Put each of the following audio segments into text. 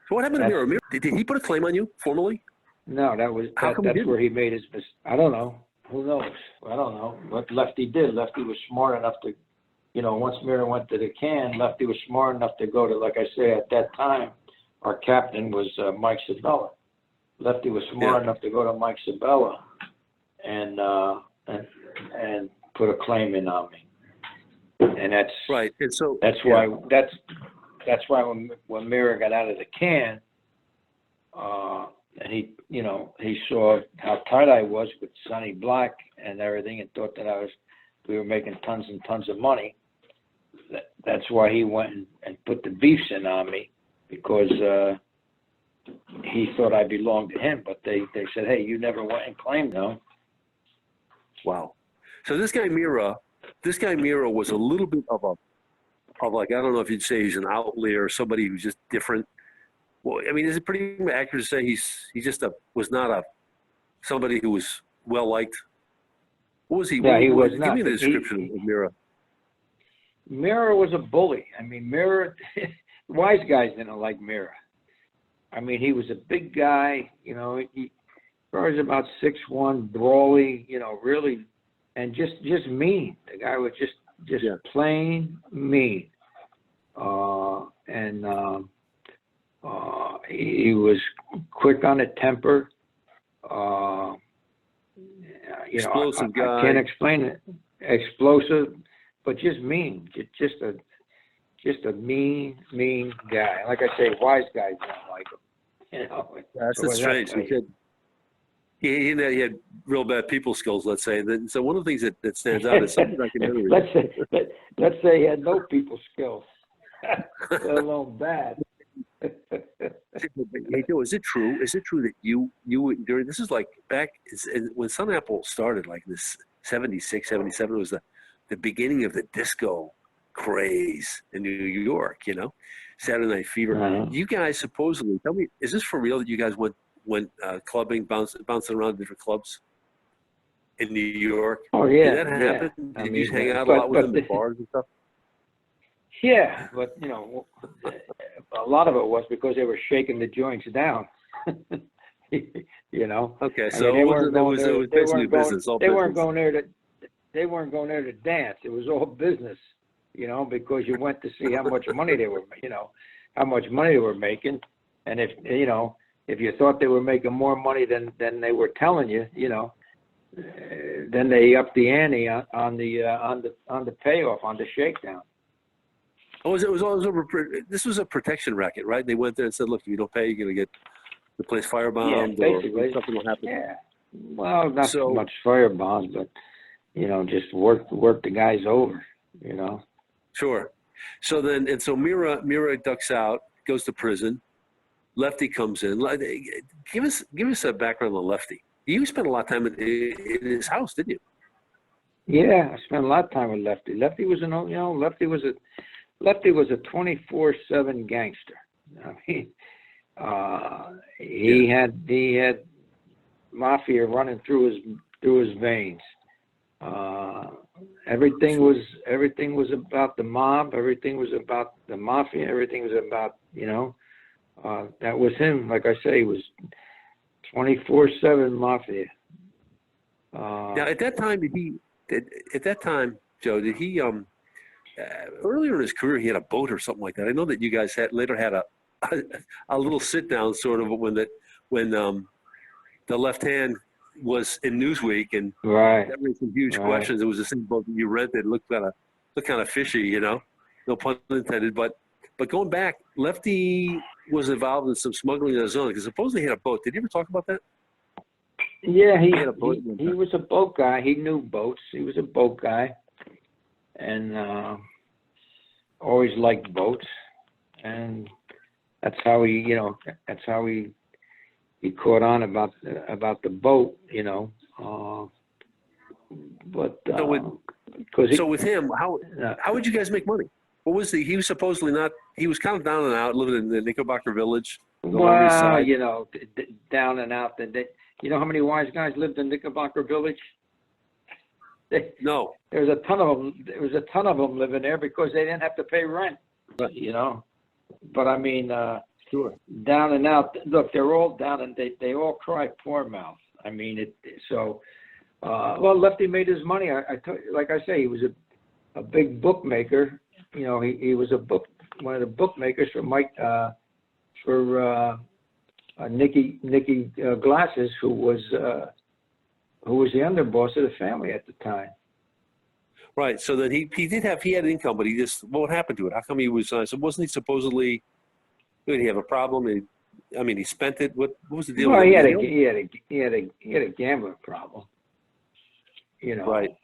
So what happened to Mira? Did he put a claim on you formally? No, that's where he made his mistake. I don't know. Who knows? I don't know what Lefty did. Lefty was smart enough to, once Mira went to the can, Lefty was smart enough to go to, like I say, at that time, our captain was Mike Sabella. Lefty was smart enough to go to Mike Sabella and put a claim in on me. And that's right. And so that's why when Mira got out of the can, and he saw how tight I was with Sonny Black and everything, and thought that we were making tons and tons of money. That's why he went and put the beefs in on me, because he thought I belonged to him. But they said, hey, you never went and claimed them. Wow. So this guy Mira was a little bit of like, I don't know if you'd say he's an outlier or somebody who's just different. Well, I mean, is it pretty accurate to say he just was not somebody who was well liked? What was he? Yeah, he was not. Give me the description of Mira. Mira was a bully. I mean, Mira, wise guys didn't like Mira. I mean, he was a big guy. He was about 6'1", brawly. Really, and just mean. The guy was just plain mean. He was quick on the temper. Explosive guy. I can't explain it. Explosive, but just mean. Just a mean guy. Like I say, wise guys don't like him. That's strange. He had real bad people skills, let's say. So one of the things that stands out is something I can never. let's say he had no people skills, let alone bad. Hey, Joe, is it true? Is it true that you during, this is like back when Sun Apple started, like this 76, 77 was the beginning of the disco craze in New York, Saturday Night Fever. Uh-huh. You guys supposedly, tell me, is this for real that you guys went clubbing, bouncing around different clubs in New York? Oh, yeah. Did that happen? Yeah. Did you hang out a lot with them at bars and stuff? Yeah, but a lot of it was because they were shaking the joints down. Okay, so they weren't going there to dance. It was all business, because you went to see how much money they were, making, and if you thought they were making more money than they were telling you, then they upped the ante on the payoff, on the shakedown. Oh, this was a protection racket, right? They went there and said, look, if you don't pay, you're going to get the place firebombed, or something will happen. Yeah. Well, not so much firebombed, but, just work the guys over, Sure. So then, so Mira ducks out, goes to prison. Lefty comes in. Give us a background on Lefty. You spent a lot of time in his house, didn't you? Yeah, I spent a lot of time with Lefty. Lefty was a 24/7 gangster. I mean, he had Mafia running through his veins. Everything was about the mob. Everything was about the Mafia. Everything was about that was him. Like I say, he was 24/7 Mafia. Now, at that time, Joe, did he earlier in his career, he had a boat or something like that. I know that you guys later had a little sit down sort of when the left hand was in Newsweek, and that raised some huge questions. It was the same boat that you rented. It looked kind of fishy, no pun intended. But going back, Lefty was involved in some smuggling on his own, because supposedly he had a boat. Did you ever talk about that? Yeah, he had a boat. He was a boat guy. He knew boats. He was a boat guy. And always liked boats, and that's how he caught on about the boat, But so with him, how would you guys make money? What was he was supposedly not. He was kind of down and out, living in the Knickerbocker Village. Well, down and out. How many wise guys lived in Knickerbocker Village? No. There was a ton of them. There was a ton of them living there because they didn't have to pay rent. Right. But I mean, Sure. down and out. Look, they're all down, and they all cry poor mouth. I mean, well, Lefty made his money. Like I say, he was a big bookmaker. You know, he was one of the bookmakers for Nicky Glasses, who was the underboss of the family at the time. Right. So then he had income, but what happened to it? How come he was? So wasn't he supposedly? Did he have a problem? He spent it. What was the deal? Well, with he had a gambling problem. You know. Right.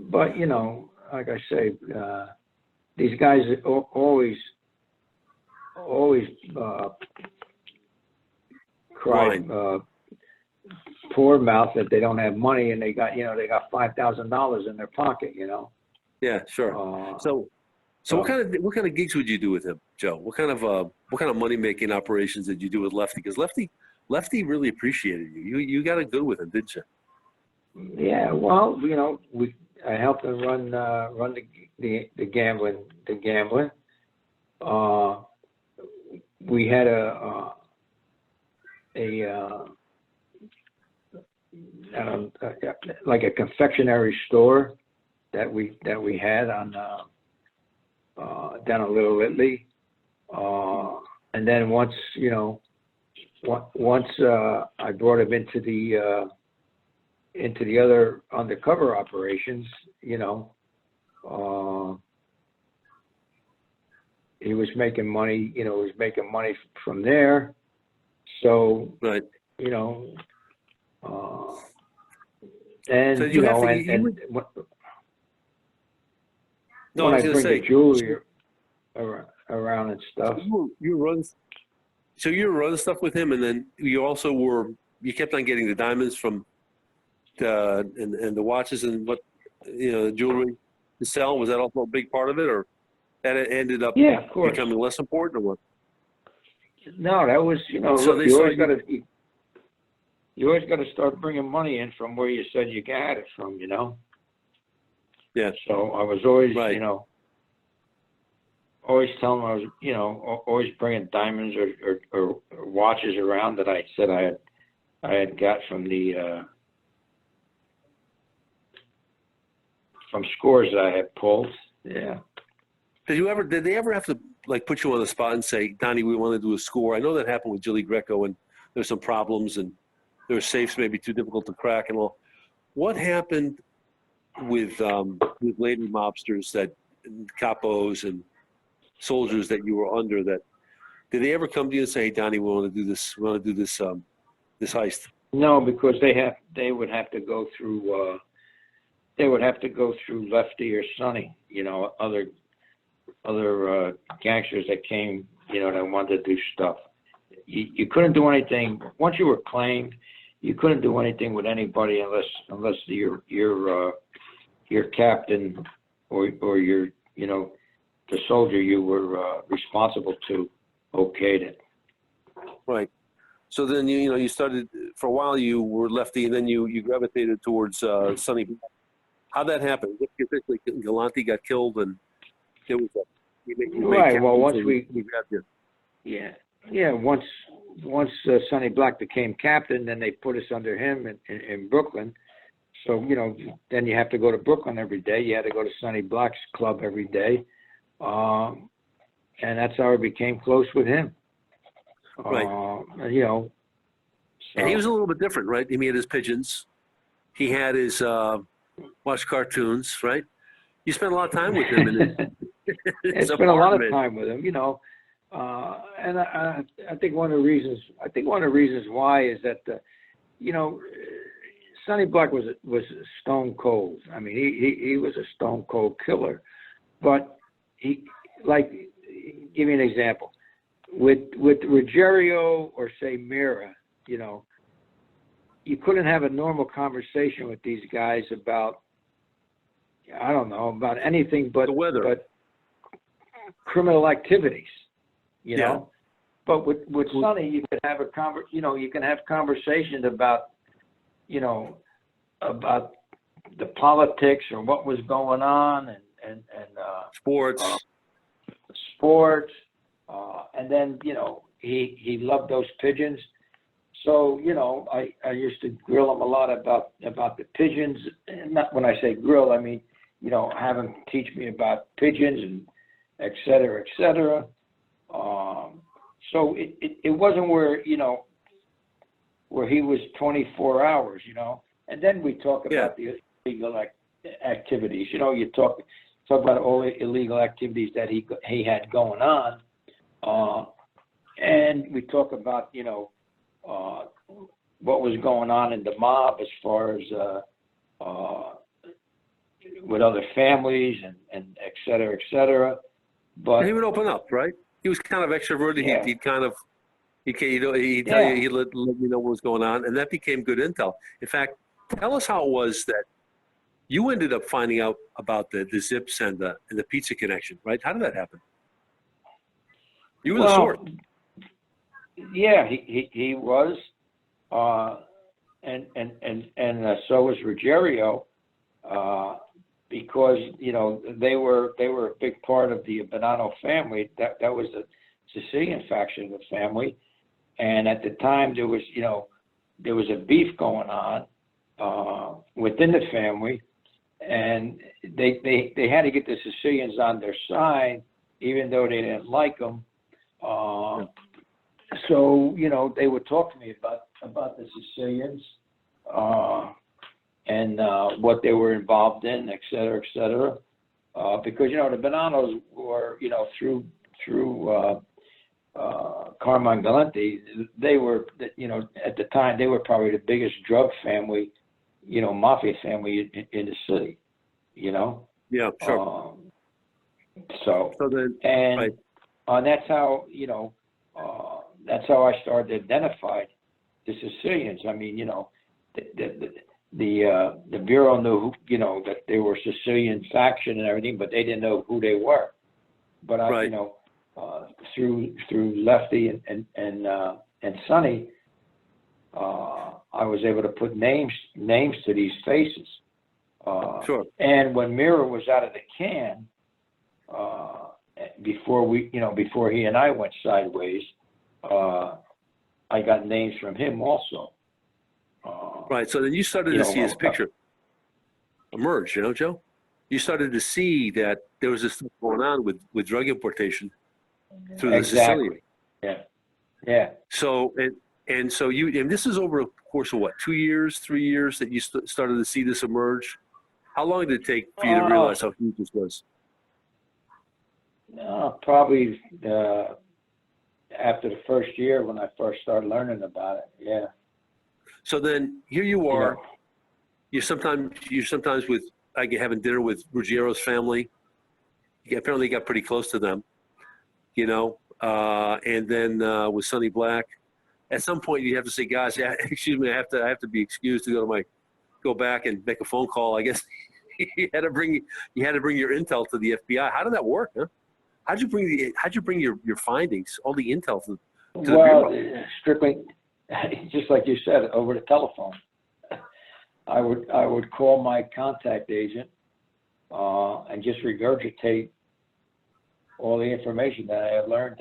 But you know, like I say, these guys always cry poor mouth that they don't have money, and they got $5,000 in their pocket. You know. Yeah. Sure. So what kind of gigs would you do with him, Joe? What kind of money making operations did you do with Lefty? Because Lefty really appreciated you. You got it good with him, didn't you? Yeah. Well, you know, I helped him run the gambling. We had like a confectionery store that we had on down on Little Italy, and then once I brought him into the other undercover operations, you know, he was making money. You know, he was making money from there. So right. You know, and so you know, when I bring the jewelry around and stuff. So you run stuff with him, and then you also you kept on getting the diamonds from and the watches and the jewelry to sell. Was that also a big part of it, or that it ended up becoming less important, or what? No, that was, you know, so look, you always got to start bringing money in from where you said you got it from, you know. Yeah. So I was always, right. you know, always telling them I was, you know, always bringing diamonds or watches around that I said I had got from the from scores that I had pulled. Yeah. Did they ever have to like put you on the spot and say, Donnie, we want to do a score? I know that happened with Jilly Greco, and there's some problems, and their safes may be too difficult to crack and all. What happened with lady mobsters, capos and soldiers that you were under? That did they ever come to you and say, hey, Donnie, we want to do this? We want to do this this heist? No, because they would have to go through. They would have to go through Lefty or Sonny, you know, other gangsters that came, you know, that wanted to do stuff. You couldn't do anything once you were claimed. You couldn't do anything with anybody unless your captain or your, you know, the soldier you were responsible to okayed it. Right. So then you started for a while. You were Lefty, and then you gravitated towards Sonny. How'd that happen? Galante got killed, and there was right. Well, once we grabbed you. Yeah. Once Sonny Black became captain, then they put us under him in Brooklyn. So, you know, then you have to go to Brooklyn every day. You had to go to Sonny Black's club every day. And that's how I became close with him. Right. You know. So. And he was a little bit different, right? He had his pigeons. He had his watch cartoons, right? You spent a lot of time with him. I spent a lot of time with him, you know. And I think one of the reasons why is that, you know, Sonny Black was stone cold. I mean, he was a stone cold killer. But he, like, give me an example. With Ruggiero or say Mira, you know, you couldn't have a normal conversation with these guys about, I don't know, about anything but the weather, but criminal activities, you know. But with Sonny, you can have conversations about, you know, about the politics or what was going on and sports, And then, he loved those pigeons. So, I used to grill him a lot about the pigeons. And not when I say grill, I mean, have him teach me about pigeons and et cetera, et cetera. So it wasn't where he was 24 hours, And then we talk about the illegal activities. You talk about all the illegal activities that he had going on. And we talk about, what was going on in the mob as far as with other families and et cetera, et cetera. But and he would open up, right? He was kind of extroverted. Yeah. He'd tell you, he'd let you know what was going on, and that became good intel. In fact, tell us how it was that you ended up finding out about the zips and the pizza connection, right? How did that happen? You were the source. Yeah, he was, and so was Ruggiero, because they were a big part of the Bonanno family. That was the Sicilian faction of the family, and at the time there was a beef going on within the family, and they had to get the Sicilians on their side, even though they didn't like them. So, they would talk to me about the Sicilians and what they were involved in, et cetera, because, the Bonannos were, through Carmine Galante, they were, at the time, they were probably the biggest drug family, mafia family in the city, Yeah, sure. So then, and right. That's how, that's how I started to identify the Sicilians. I mean, the Bureau knew, that they were Sicilian faction and everything, but they didn't know who they were. But I, Right. Through Lefty and Sonny, I was able to put names to these faces. Sure. And when Mira was out of the can, before he and I went sideways, I got names from him also. Right. So then you started to see his picture emerge, Joe? You started to see that there was this stuff going on with drug importation through the Sicilian. Yeah. So, and so this is over a course of what, 2 years, 3 years that you started to see this emerge? How long did it take for you to realize how huge this was? Probably after the first year when I first started learning about it. Yeah. So then here you are. You're sometimes with having dinner with Ruggiero's family. You apparently got pretty close to them, and then with Sonny Black. At some point, you have to say, guys, excuse me, I have to be excused to go back and make a phone call. I guess you had to bring your intel to the FBI. How did that work? Huh? How'd you bring your findings, all the intel to the Bureau? Strictly, just like you said, over the telephone. I would call my contact agent and just regurgitate all the information that I had learned.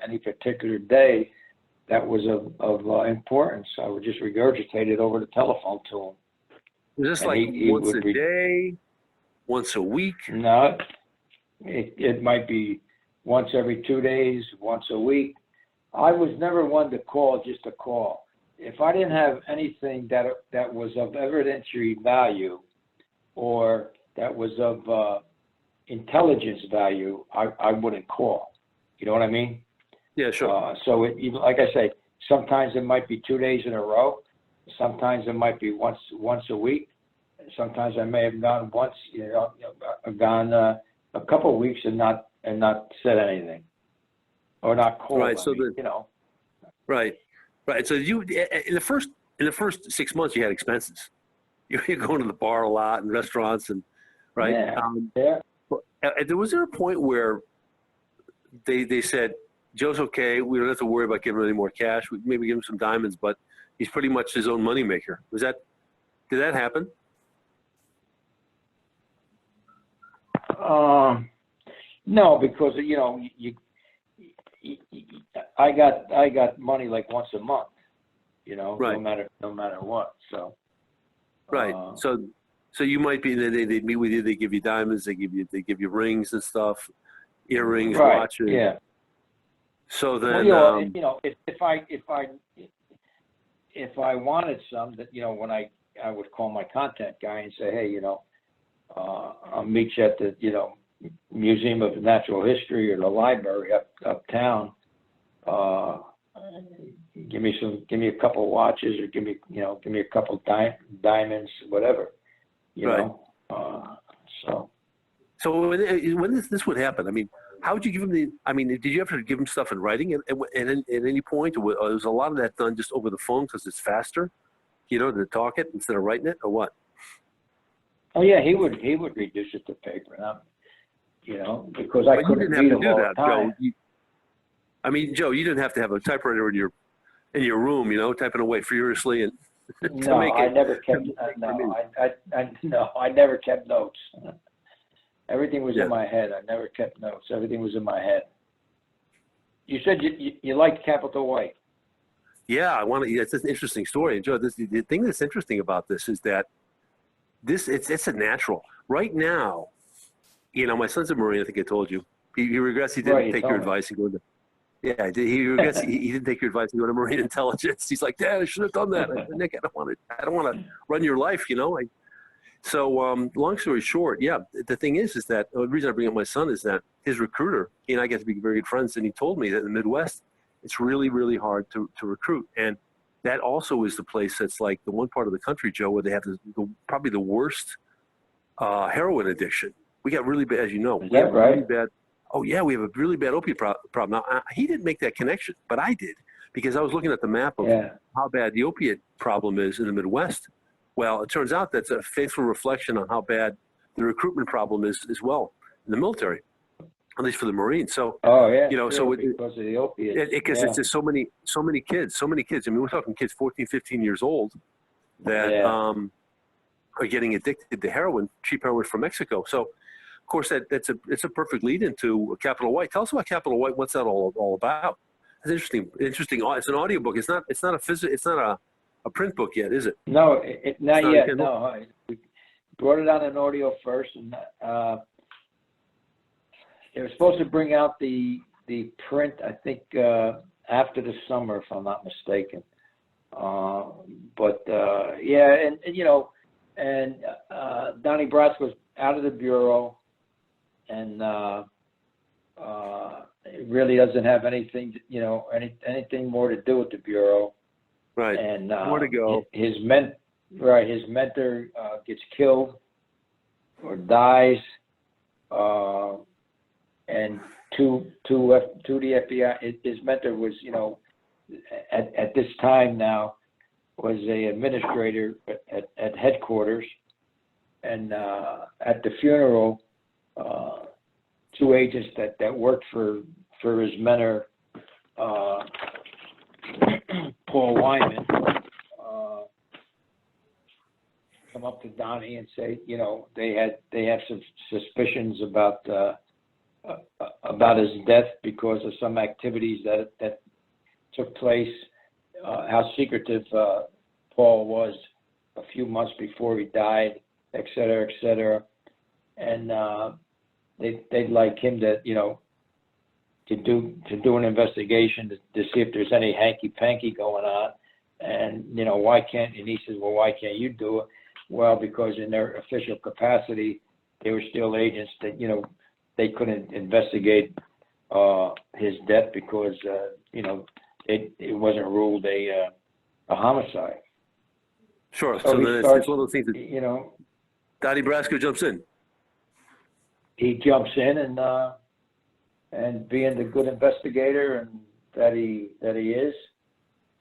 Any particular day that was of importance, I would just regurgitate it over the telephone to him. Was this once a day, once a week? No, it might be once every 2 days, once a week. I was never one to call just to call. If I didn't have anything that was of evidentiary value or that was of intelligence value, I wouldn't call. You know what I mean? Yeah, sure. So like I say, sometimes it might be 2 days in a row. Sometimes it might be once a week. Sometimes I may have gone once, gone a couple of weeks and not said anything, or not called. Right. So Right. So you in the first 6 months you had expenses. You're going to the bar a lot and restaurants and right. Yeah. Was there a point where they said Joe's okay, we don't have to worry about giving him any more cash. We maybe give him some diamonds, but he's pretty much his own moneymaker. Did that happen? No, because I got money like once a month, Right. no matter what. So. Right. So you might be, they meet with you, they give you diamonds, they give you rings and stuff, earrings, Right. watches. Yeah. So then, if I wanted some, that when I would call my content guy and say, hey, I'll meet you at the Museum of Natural History or the library uptown. Give me a couple watches, or give me a couple diamonds, whatever, Right. So when this would happen, I mean, how would you give him did you ever give him stuff in writing at any point, or was a lot of that done just over the phone because it's faster, to talk it instead of writing it, or what? Oh yeah, he would reduce it to paper, because I couldn't read them all the time. Joe, Joe, you didn't have to have a typewriter in your room, typing away furiously and No, I never kept. I never kept notes. Everything was in my head. I never kept notes. Everything was in my head. You said you liked Capital White. Yeah, it's an interesting story. And Joe, the thing that's interesting about this is that it's a natural. Right now, my son's a Marine. I think I told you. He regrets he didn't take your advice and go to. Yeah, he regrets he didn't take your advice and go to Marine Intelligence. He's like, Dad, I should have done that. I said, Nick, I don't want to run your life, So long story short, yeah, the thing is that the reason I bring up my son is that his recruiter, he and I get to be very good friends, and he told me that in the Midwest, it's really, really hard to recruit. And that also is the place that's like the one part of the country, Joe, where they have probably the worst heroin addiction. We got really bad, as you know. Is that right? Really bad. Oh, yeah, we have a really bad opiate problem. Now, he didn't make that connection, but I did, because I was looking at the map of how bad the opiate problem is in the Midwest. Well, it turns out that's a faithful reflection on how bad the recruitment problem is as well in the military, at least for the Marines. So, so because of the opiates. Because it's just so many kids. I mean, we're talking kids 14, 15 years old that are getting addicted to heroin, cheap heroin from Mexico. So, of course, it's a perfect lead into Capital White. Tell us about Capital White. What's that all about? It's interesting. It's an audiobook. It's not a print book yet, is it? No, not yet. No, we brought it on an audio first, and they were supposed to bring out the print, I think, after the summer, if I'm not mistaken. Donnie Bratz was out of the bureau, and it really doesn't have anything, anything more to do with the bureau. Right. And more to go. His mentor gets killed or dies, and to the FBI, his mentor was, at this time now, was a administrator at headquarters, and at the funeral, two agents that worked for his mentor, Paul Wyman, come up to Donnie and say, they have some suspicions about his death because of some activities that took place, how secretive Paul was a few months before he died, et cetera, et cetera. And they'd like him to, to do an investigation to see if there's any hanky-panky going on. And, why can't, and he says, well, why can't you do it? Well, because in their official capacity, they were still agents that, they couldn't investigate his death because, it wasn't ruled a homicide. Sure. So then it's one of those things that, Donnie Brasco jumps in. He jumps in and being the good investigator and that he is,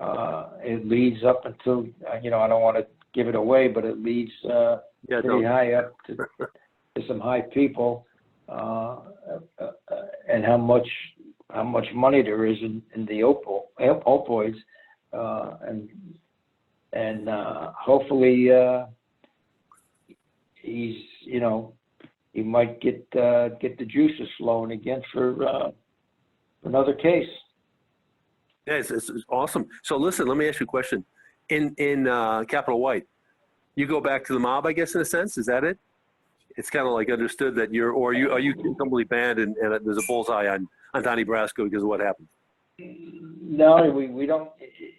it leads up until, I don't want to give it away, but it leads pretty high up to some high people, and how much money there is in the opioids, and hopefully he's he might get the juices flowing again for another case. Yeah, it's awesome. So listen, let me ask you a question. In Capital White, you go back to the mob, I guess, in a sense. Is that it? It's kind of like understood that are you completely banned and there's a bullseye on Donnie Brasco because of what happened? No, we don't.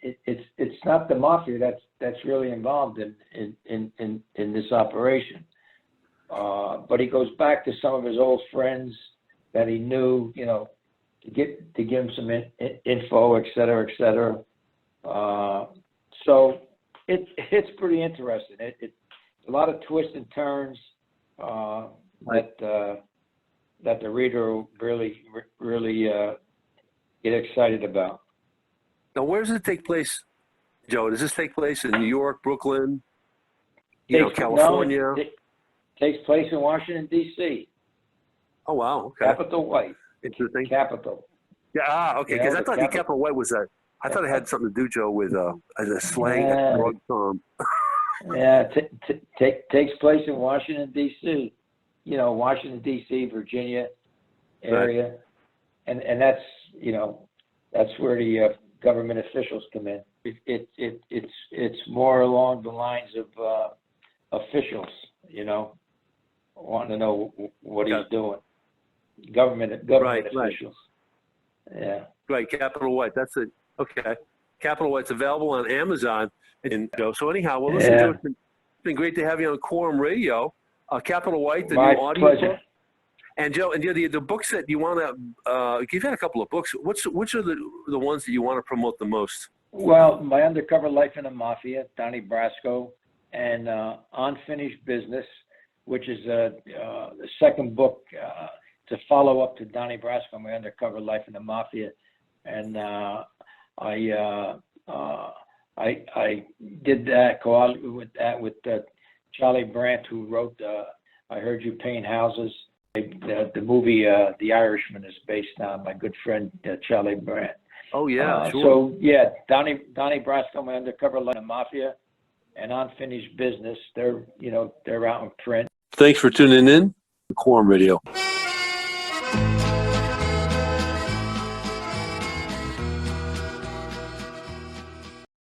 It's not the mafia that's really involved in this operation. But he goes back to some of his old friends that he knew, you know, to give him some info, et cetera, et cetera. So it's pretty interesting. It's a lot of twists and turns that the reader will really get excited about. Now, where does it take place, Joe? Does this take place in New York, Brooklyn, California? No, it takes place in Washington, D.C. Oh, wow. Okay. Capital White. Interesting. Capital. Yeah. Okay. Because I thought the Capital White was I thought it had something to do, Joe, with a slang, a drug term. Yeah. Takes place in Washington, D.C. You know, Washington, D.C., Virginia area. Right. And that's, you know, that's where the government officials come in. It's more along the lines of officials, you know, wanting to know what he's doing. Government officials. Right. Yeah. Right. Capital White. That's it. Okay. Capital White's available on Amazon. And Joe. So anyhow, well, listen, Joe, it's been great to have you on Quorum Radio. Capital White, the My new audio pleasure. book. And Joe, and the books that you want to, you've had a couple of books. Which are the ones that you want to promote the most? Well, My Undercover Life in the Mafia, Donnie Brasco, and Unfinished Business, which is the second book to follow up to Donnie Brasco, My Undercover Life in the Mafia. And I did that with Charlie Brandt, who wrote I Heard You Paint Houses. The movie The Irishman is based on my good friend Charlie Brandt. Oh yeah, sure. So yeah, Donnie Brasco, My Undercover Life in the Mafia, and Unfinished Business. They're out in print. Thanks for tuning in to Quorum Radio.